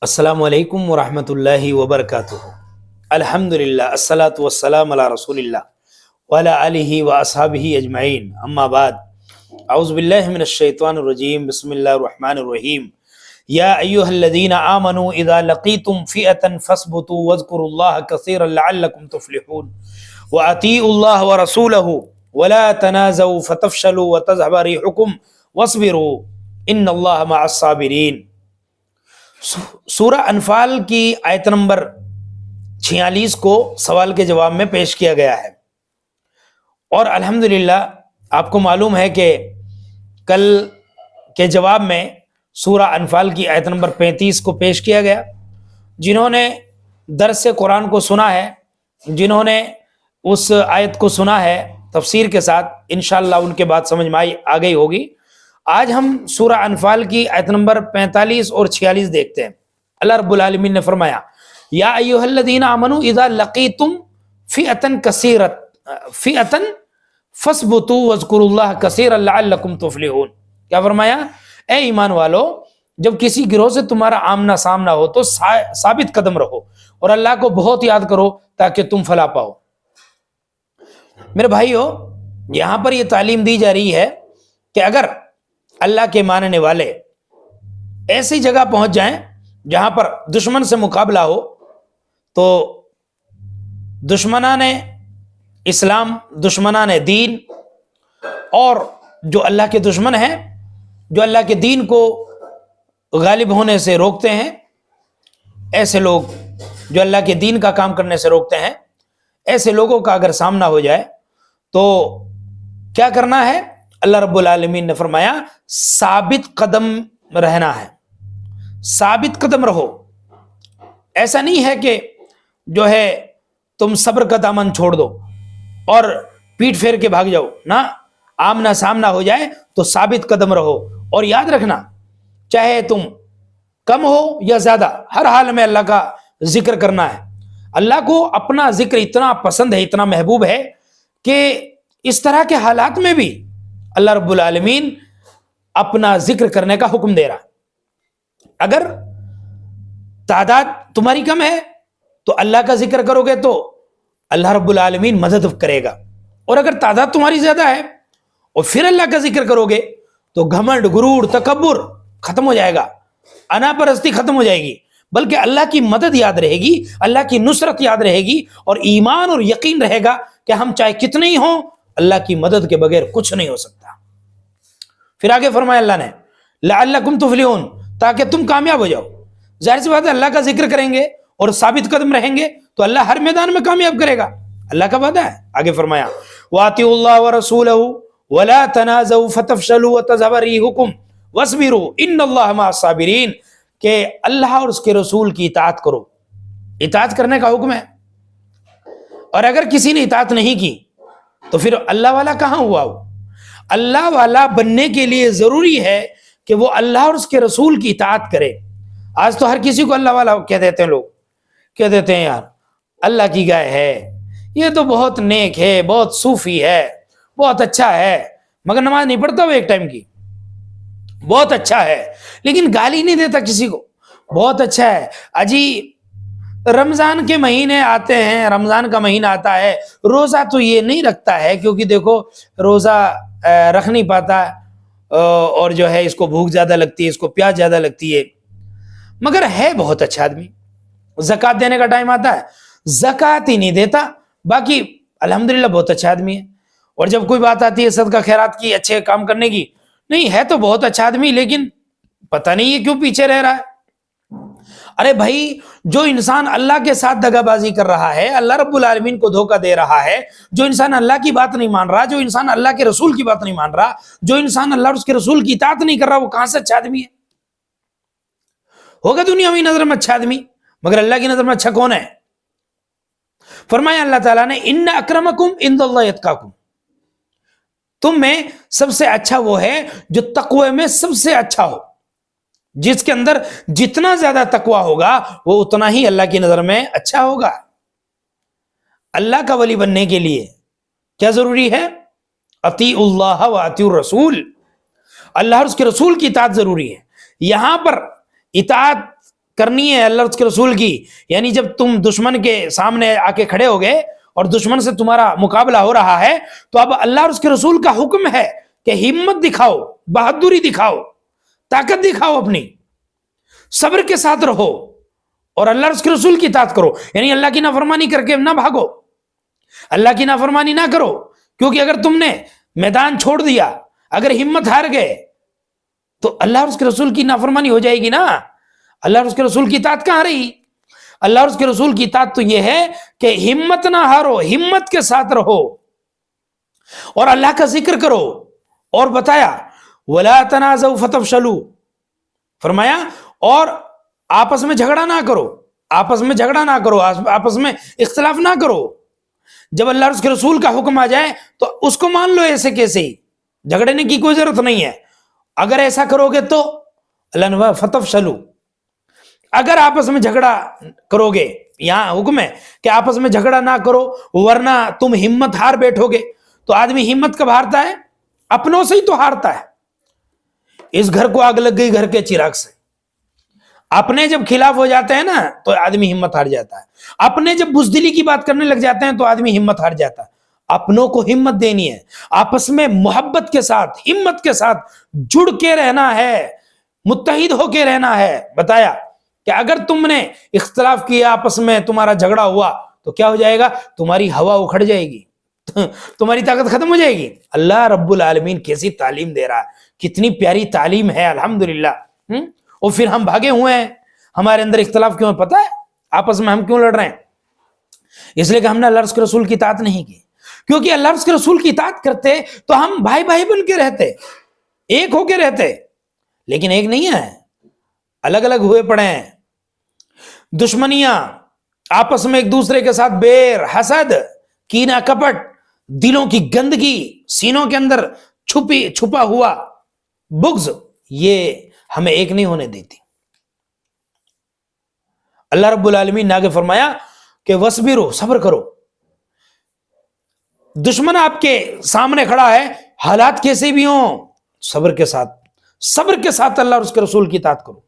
السلام علیکم ورحمۃ اللہ وبرکاتہ۔ الحمدللہ الصلاۃ والسلام علی رسول اللہ وعلی آلہ واصحابہ اجمعین، اما بعد، اعوذ باللہ من الشیطان الرجیم، بسم اللہ الرحمن الرحیم۔ یا ایہا الذین آمنوا اذا لقیتم فئۃ فاثبتوا واذکروا اللہ کثیرا لعلکم تفلحون واطیعوا اللہ ورسولہ ولا تنازعوا فتفشلوا وتذهب ريحكم واصبروا ان اللہ مع الصابرین۔ سورہ انفال کی آیت نمبر 46 کو سوال کے جواب میں پیش کیا گیا ہے، اور الحمدللہ آپ کو معلوم ہے کہ کل کے جواب میں سورہ انفال کی آیت نمبر 35 کو پیش کیا گیا۔ جنہوں نے درس قرآن کو سنا ہے، جنہوں نے اس آیت کو سنا ہے تفسیر کے ساتھ، انشاءاللہ ان کے بات سمجھ میں آ گئی ہوگی۔ آج ہم سورہ انفال کی آیت نمبر 45 اور 46 دیکھتے ہیں۔ اللہ رب العالمین نے فرمایا، یا ایھا الذین آمنوا اذا لقیتم فئۃ فاثبتوا واذکروا اللہ کثیرا لعلکم تفلحون۔ کیا فرمایا؟ اے ایمان والو، جب کسی گروہ سے تمہارا آمنا سامنا ہو تو ثابت قدم رہو اور اللہ کو بہت یاد کرو تاکہ تم فلاح پاؤ۔ میرے بھائیو، یہاں پر یہ تعلیم دی جا رہی ہے کہ اگر اللہ کے ماننے والے ایسی جگہ پہنچ جائیں جہاں پر دشمن سے مقابلہ ہو، تو دشمنان اسلام، دشمنان دین، اور جو اللہ کے دشمن ہیں، جو اللہ کے دین کو غالب ہونے سے روکتے ہیں، ایسے لوگ جو اللہ کے دین کا کام کرنے سے روکتے ہیں، ایسے لوگوں کا اگر سامنا ہو جائے تو کیا کرنا ہے؟ اللہ رب العالمین نے فرمایا ثابت قدم رہنا ہے، ثابت قدم رہو۔ ایسا نہیں ہے کہ جو ہے تم صبر کا دامن چھوڑ دو اور پیٹ پھیر کے بھاگ جاؤ، نہ، آمنا سامنا ہو جائے تو ثابت قدم رہو، اور یاد رکھنا چاہے تم کم ہو یا زیادہ، ہر حال میں اللہ کا ذکر کرنا ہے۔ اللہ کو اپنا ذکر اتنا پسند ہے، اتنا محبوب ہے کہ اس طرح کے حالات میں بھی اللہ رب العالمین اپنا ذکر کرنے کا حکم دے رہا ہے۔ اگر تعداد تمہاری کم ہے تو اللہ کا ذکر کرو گے تو اللہ رب العالمین مدد کرے گا، اور اگر تعداد تمہاری زیادہ ہے اور پھر اللہ کا ذکر کرو گے تو گھمنڈ، غرور، تکبر ختم ہو جائے گا، انا پرستی ختم ہو جائے گی، بلکہ اللہ کی مدد یاد رہے گی، اللہ کی نصرت یاد رہے گی، اور ایمان اور یقین رہے گا کہ ہم چاہے کتنے ہی ہوں، اللہ کی مدد کے بغیر کچھ نہیں ہو سکتا۔ پھر آگے فرمایا اللہ نے لعلکم تفلحون، تاکہ تم کامیاب ہو جاؤ۔ ظاہر سی بات ہے، اللہ کا ذکر کریں گے اور ثابت قدم رہیں گے تو اللہ ہر میدان میں کامیاب کرے گا، اللہ کا وعدہ ہے۔ آگے فرمایا واطیعوا اللہ ورسولہ ولا تنازعوا فتفشلوا وتذهب ريحكم واصبروا ان اللہ مع الصابرین، کہ اللہ اور اس کے رسول کی اطاعت کرو۔ اطاعت کرنے کا حکم ہے، اور اگر کسی نے اطاعت نہیں کی تو پھر اللہ والا کہاں ہوا ہو؟ اللہ والا بننے کے لیے ضروری ہے کہ وہ اللہ اور اس کے رسول کی اطاعت کرے۔ آج تو ہر کسی کو اللہ والا کہہ دیتے ہیں، لوگ کہہ دیتے ہیں یار اللہ کی گائے ہے، یہ تو بہت نیک ہے، بہت صوفی ہے، بہت اچھا ہے، مگر نماز نہیں پڑھتا وہ ایک ٹائم کی، بہت اچھا ہے لیکن گالی نہیں دیتا کسی کو، بہت اچھا ہے۔ اجی رمضان کے مہینے آتے ہیں، رمضان کا مہینہ آتا ہے، روزہ تو یہ نہیں رکھتا ہے کیونکہ دیکھو روزہ رکھ نہیں پاتا، اور جو ہے اس کو بھوک زیادہ لگتی ہے، اس کو پیاس زیادہ لگتی ہے، مگر ہے بہت اچھا آدمی۔ زکوٰۃ دینے کا ٹائم آتا ہے، زکوٰۃ ہی نہیں دیتا، باقی الحمدللہ بہت اچھا آدمی ہے۔ اور جب کوئی بات آتی ہے صدقہ خیرات کی، اچھے کام کرنے کی، نہیں ہے تو بہت اچھا آدمی، لیکن پتہ نہیں یہ کیوں پیچھے رہ رہا ہے۔ ارے بھائی، جو انسان اللہ کے ساتھ دغا بازی کر رہا ہے، اللہ رب العالمین کو دھوکہ دے رہا ہے، جو انسان اللہ کی بات نہیں مان رہا، جو انسان اللہ کے رسول کی بات نہیں مان رہا، جو انسان اللہ اور اس کے رسول کی اطاعت نہیں کر رہا، وہ کہاں سے اچھا آدمی ہے؟ ہوگا دنیاوی نظر میں اچھا آدمی، مگر اللہ کی نظر میں اچھا کون ہے؟ فرمایا اللہ تعالیٰ نے ان اکرمکم عند اللہ اتقاکم، تم میں سب سے اچھا وہ ہے جو تقوی میں سب سے اچھا ہو۔ جس کے اندر جتنا زیادہ تقوی ہوگا وہ اتنا ہی اللہ کی نظر میں اچھا ہوگا۔ اللہ کا ولی بننے کے لیے کیا ضروری ہے؟ اطیعوا اللہ و اطیعوا الرسول، اللہ اور اس کے رسول کی اطاعت ضروری ہے۔ یہاں پر اطاعت کرنی ہے اللہ اور اس کے رسول کی. یعنی جب تم دشمن کے سامنے آ کے کھڑے ہو گئے اور دشمن سے تمہارا مقابلہ ہو رہا ہے تو اب اللہ اور اس کے رسول کا حکم ہے کہ ہمت دکھاؤ, بہادری دکھاؤ, طاقت دکھاؤ, اپنی صبر کے ساتھ رہو اور اللہ اور اس کے رسول کی اطاعت کرو. یعنی اللہ کی نافرمانی کر کے نہ بھاگو, اللہ کی نافرمانی نہ کرو, کیونکہ اگر تم نے میدان چھوڑ دیا, اگر ہمت ہار گئے تو اللہ اور اس کے رسول کی نافرمانی ہو جائے گی نا. اللہ اور اس کے رسول کی اطاعت کہاں رہی؟ اللہ اور اس کے رسول کی اطاعت تو یہ ہے کہ ہمت نہ ہارو, ہمت کے ساتھ رہو اور اللہ کا ذکر کرو. اور بتایا وَلَا تَنَازَعُوا فَتَفْشَلُوا, فرمایا اور آپس میں جھگڑا نہ کرو, آپس میں جھگڑا نہ کرو, آپس میں اختلاف نہ کرو. جب اللہ اور اس کے رسول کا حکم آ جائے تو اس کو مان لو ایسے کیسے ہی, جھگڑنے کی کوئی ضرورت نہیں ہے. اگر ایسا کرو گے تو اللہ نے فَتَفْشَلُوا, اگر آپس میں جھگڑا کرو گے, یہاں حکم ہے کہ آپس میں جھگڑا نہ کرو ورنہ تم ہمت ہار بیٹھو گے. تو آدمی ہمت کب ہارتا ہے؟ اپنوں سے ہی تو ہارتا ہے. اس گھر کو آگ لگ گئی گھر کے چراغ سے, اپنے جب خلاف ہو جاتے ہیں نا تو آدمی ہمت ہار جاتا ہے. اپنے جب بزدلی کی بات کرنے لگ جاتے ہیں تو آدمی ہمت ہار جاتا ہے. اپنوں کو ہمت دینی ہے, آپس میں محبت کے ساتھ ہمت کے ساتھ جڑ کے رہنا ہے, متحد ہو کے رہنا ہے. بتایا کہ اگر تم نے اختلاف کیا, آپس میں تمہارا جھگڑا ہوا تو کیا ہو جائے گا؟ تمہاری ہوا اکھڑ جائے گی, تمہاری طاقت ختم ہو جائے گی. اللہ رب العالمین کیسی تعلیم دے رہا ہے, کتنی پیاری تعلیم ہے الحمدللہ. اور پھر ہم بھاگے ہوئے ہیں, ہمارے اندر اختلاف کیوں ہے پتہ ہے؟ آپس میں ہم کیوں لڑ رہے ہیں؟ اس لیے کہ ہم نے اللہ کے رسول کی اطاعت نہیں کی. کیونکہ اللہ کے رسول کی اطاعت کرتے تو ہم بھائی بھائی بن کے رہتے, ایک ہو کے رہتے, لیکن ایک نہیں ہے, الگ الگ ہوئے پڑے ہیں. دشمنیاں آپس میں ایک دوسرے کے ساتھ, بیر, حسد, کینہ, کپٹ, دلوں کی گندگی, سینوں کے اندر چھپا ہوا بغض, یہ ہمیں ایک نہیں ہونے دیتی. اللہ رب العالمین نے آگے فرمایا کہ وَاصْبِرُوا, صبر کرو. دشمن آپ کے سامنے کھڑا ہے, حالات کیسے بھی ہوں, صبر کے ساتھ اللہ اور اس کے رسول کی اطاعت کرو.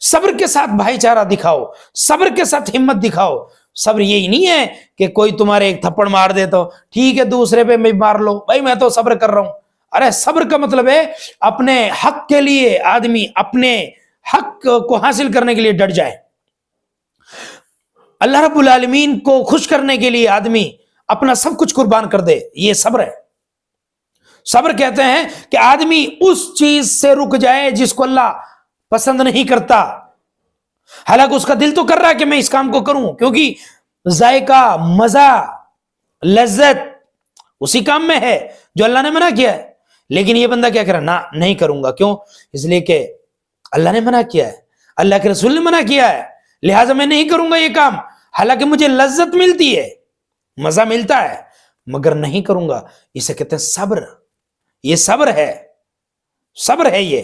صبر کے ساتھ بھائی چارہ دکھاؤ, صبر کے ساتھ ہمت دکھاؤ. صبر یہی نہیں ہے کہ کوئی تمہارے ایک تھپڑ مار دے تو ٹھیک ہے دوسرے پہ میں مار لو, بھائی میں تو صبر کر رہا ہوں. ارے صبر کا مطلب ہے اپنے حق کے لیے آدمی اپنے حق کو حاصل کرنے کے لیے ڈٹ جائے. اللہ رب العالمین کو خوش کرنے کے لیے آدمی اپنا سب کچھ قربان کر دے, یہ صبر ہے. صبر کہتے ہیں کہ آدمی اس چیز سے رک جائے جس کو اللہ پسند نہیں کرتا, حالانکہ اس کا دل تو کر رہا ہے کہ میں اس کام کو کروں, کیونکہ ذائقہ, مزہ, لذت اسی کام میں ہے جو اللہ نے منع کیا ہے. لیکن یہ بندہ کیا کہہ رہا ہے؟ نہیں کروں گا. کیوں؟ اس لیے کہ اللہ نے منع کیا ہے, اللہ کے رسول نے منع کیا ہے, لہٰذا میں نہیں کروں گا یہ کام. حالانکہ مجھے لذت ملتی ہے, مزہ ملتا ہے, مگر نہیں کروں گا. اسے کہتے ہیں صبر. یہ صبر ہے, صبر ہے. یہ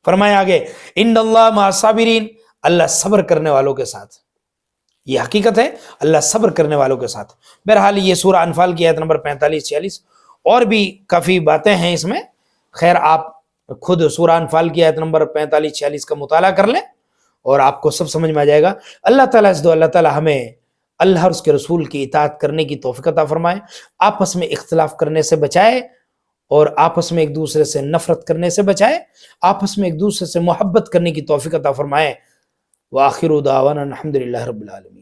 فرمایا آگے ان اللہ مع الصابرین, اللہ صبر کرنے والوں کے ساتھ. یہ حقیقت ہے, اللہ صبر کرنے والوں کے ساتھ. بہرحال یہ سورہ انفال کی آیت نمبر 45-46, اور بھی کافی باتیں ہیں اس میں. خیر آپ خود سورہ انفال کی آیت نمبر 45-46 کا مطالعہ کر لیں اور آپ کو سب سمجھ میں آ جائے گا. اللہ تعالیٰ سے دعا, اللہ تعالیٰ ہمیں اللہ اور اس کے رسول کی اطاعت کرنے کی توفیق عطا فرمائے, آپس میں اختلاف کرنے سے بچائے اور آپس میں ایک دوسرے سے نفرت کرنے سے بچائے, آپس میں ایک دوسرے سے محبت کرنے کی توفیق عطا فرمائے. وآخر دعوانا الحمدللہ رب العالمین.